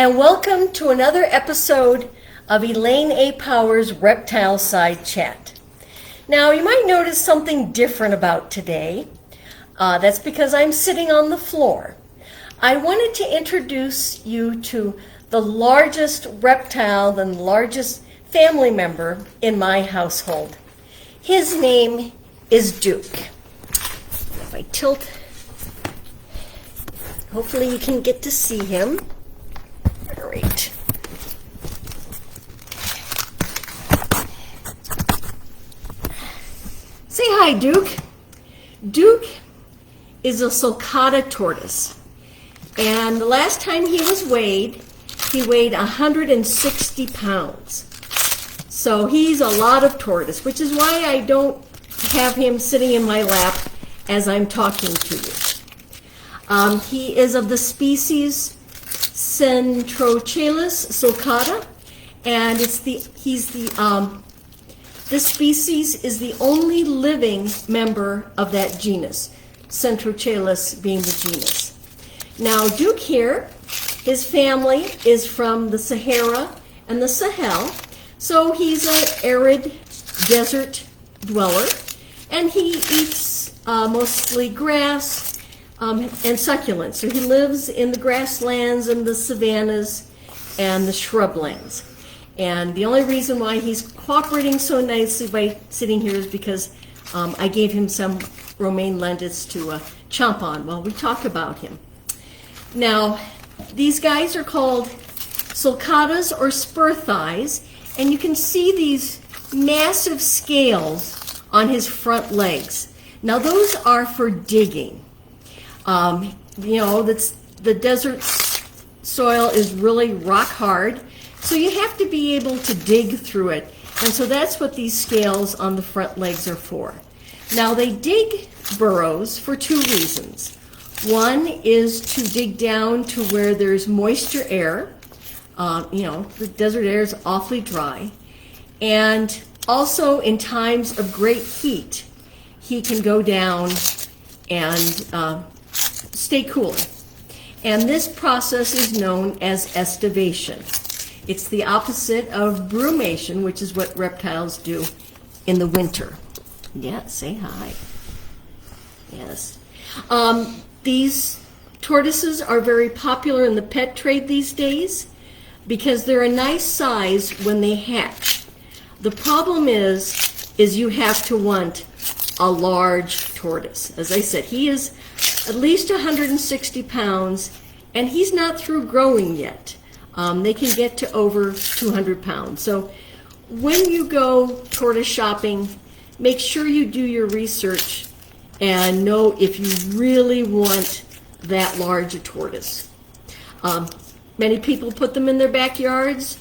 and welcome to another episode of Elaine A. Power's Reptile Side Chat. Now, you might notice something different about today. That's because I'm sitting on the floor. I wanted to introduce you to the largest reptile, the largest family member in my household. His name is Duke. If I tilt, hopefully you can get to see him. Great. Say hi, Duke. Duke is a Sulcata tortoise. And the last time he was weighed, he weighed 160 pounds. So he's a lot of tortoise, which is why I don't have him sitting in my lap as I'm talking to you. He is of the species Centrocheilus sulcata, and this species is the only living member of that genus, Centrocheilus being the genus. Now, Duke here, his family is from the Sahara and the Sahel, so he's an arid desert dweller, and he eats mostly grass and succulents. So he lives in the grasslands and the savannas and the shrublands. And the only reason why he's cooperating so nicely by sitting here is because I gave him some romaine lettuce to chomp on while we talk about him. Now, these guys are called sulcatas or spur thighs, and you can see these massive scales on his front legs. Now, those are for digging. The desert soil is really rock hard, so you have to be able to dig through it. And so that's what these scales on the front legs are for. Now, they dig burrows for two reasons. One is to dig down to where there's moisture air. The desert air is awfully dry. And also in times of great heat, he can go down and stay cooler. And this process is known as estivation. It's the opposite of brumation, which is what reptiles do in the winter. Yeah, say hi. Yes. These tortoises are very popular in the pet trade these days because they're a nice size when they hatch. The problem is you have to want a large tortoise. As I said, he is at least 160 pounds, and he's not through growing yet. They can get to over 200 pounds. So when you go tortoise shopping, make sure you do your research and know if you really want that large a tortoise. Many people put them in their backyards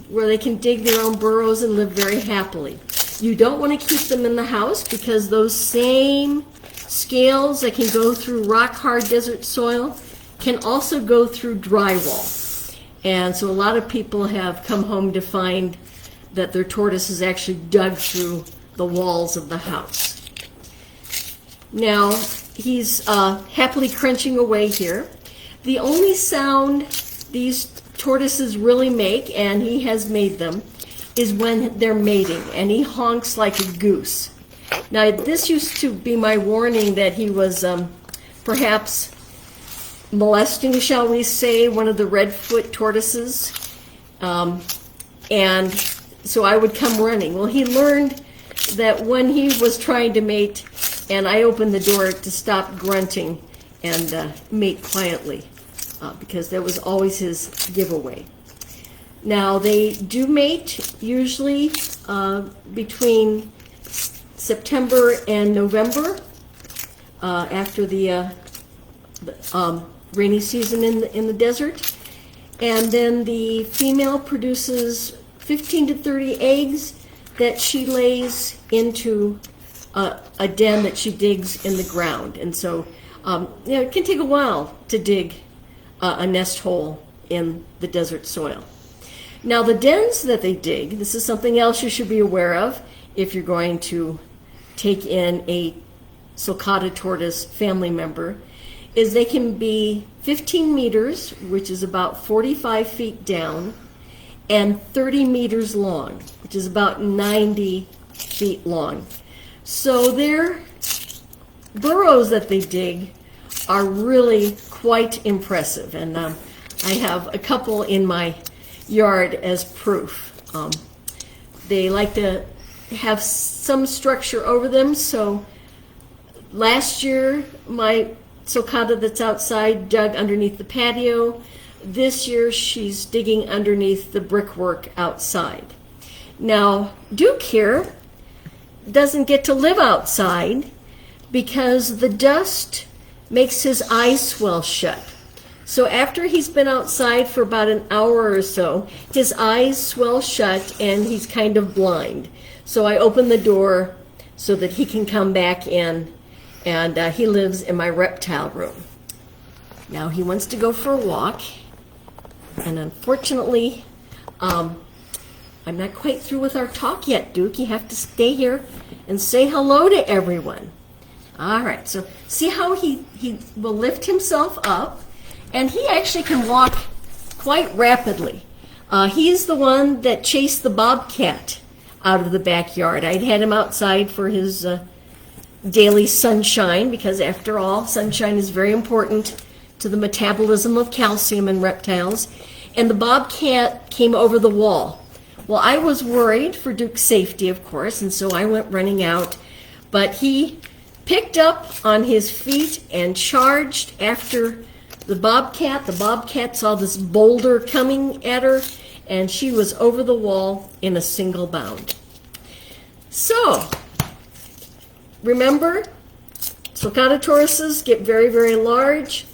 where they can dig their own burrows and live very happily. You don't want to keep them in the house because those same scales that can go through rock-hard desert soil can also go through drywall. And so a lot of people have come home to find that their tortoise is actually dug through the walls of the house. Now, he's happily crunching away here. The only sound these tortoises really make, and he has made them, is when they're mating, and he honks like a goose. Now, this used to be my warning that he was perhaps molesting, shall we say, one of the redfoot tortoises. And so I would come running. Well, he learned that when he was trying to mate, and I opened the door to stop grunting and mate quietly, because that was always his giveaway. Now, they do mate usually between September and November, after the rainy season in the desert. And then the female produces 15 to 30 eggs that she lays into a den that she digs in the ground. And so it can take a while to dig a nest hole in the desert soil. Now, the dens that they dig, this is something else you should be aware of if you're going to take in a Sulcata tortoise family member, is they can be 15 meters, which is about 45 feet down, and 30 meters long, which is about 90 feet long. So their burrows that they dig are really quite impressive, and I have a couple in my yard as proof. They like to have some structure over them, so last year my sulcata that's outside dug underneath the patio. This year she's digging underneath the brickwork outside. Now, Duke here doesn't get to live outside because the dust makes his eyes swell shut. So after he's been outside for about an hour or so, his eyes swell shut and he's kind of blind. So I open the door so that he can come back in, and he lives in my reptile room. Now he wants to go for a walk, and unfortunately, I'm not quite through with our talk yet, Duke. You have to stay here and say hello to everyone. All right, so see how he will lift himself up, and he actually can walk quite rapidly. He's the one that chased the bobcat out of the backyard. I'd had him outside for his daily sunshine, because after all, sunshine is very important to the metabolism of calcium in reptiles, and the bobcat came over the wall. Well, I was worried for Duke's safety, of course, and so I went running out, but he picked up on his feet and charged after the bobcat. The bobcat saw this boulder coming at her, and she was over the wall in a single bound. So, remember, Sulcata tortoises get very, very large.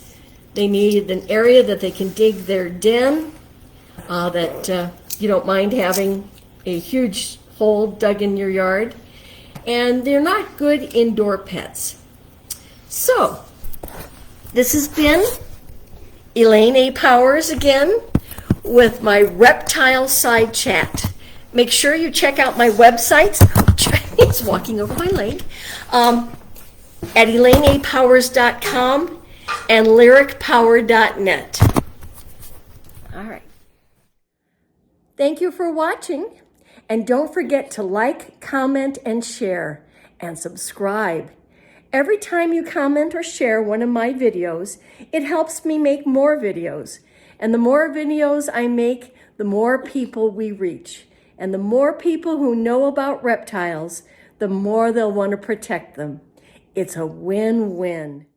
They need an area that they can dig their den, that you don't mind having a huge hole dug in your yard. And they're not good indoor pets. So, this has been Elaine A. Powers again with my Reptile Side Chat. Make sure you check out my websites. He's walking over my leg. At elaineapowers.com and lyricpower.net. All right. Thank you for watching. And don't forget to like, comment, and share, and subscribe. Every time you comment or share one of my videos, it helps me make more videos. And the more videos I make, the more people we reach. And the more people who know about reptiles, the more they'll want to protect them. It's a win-win.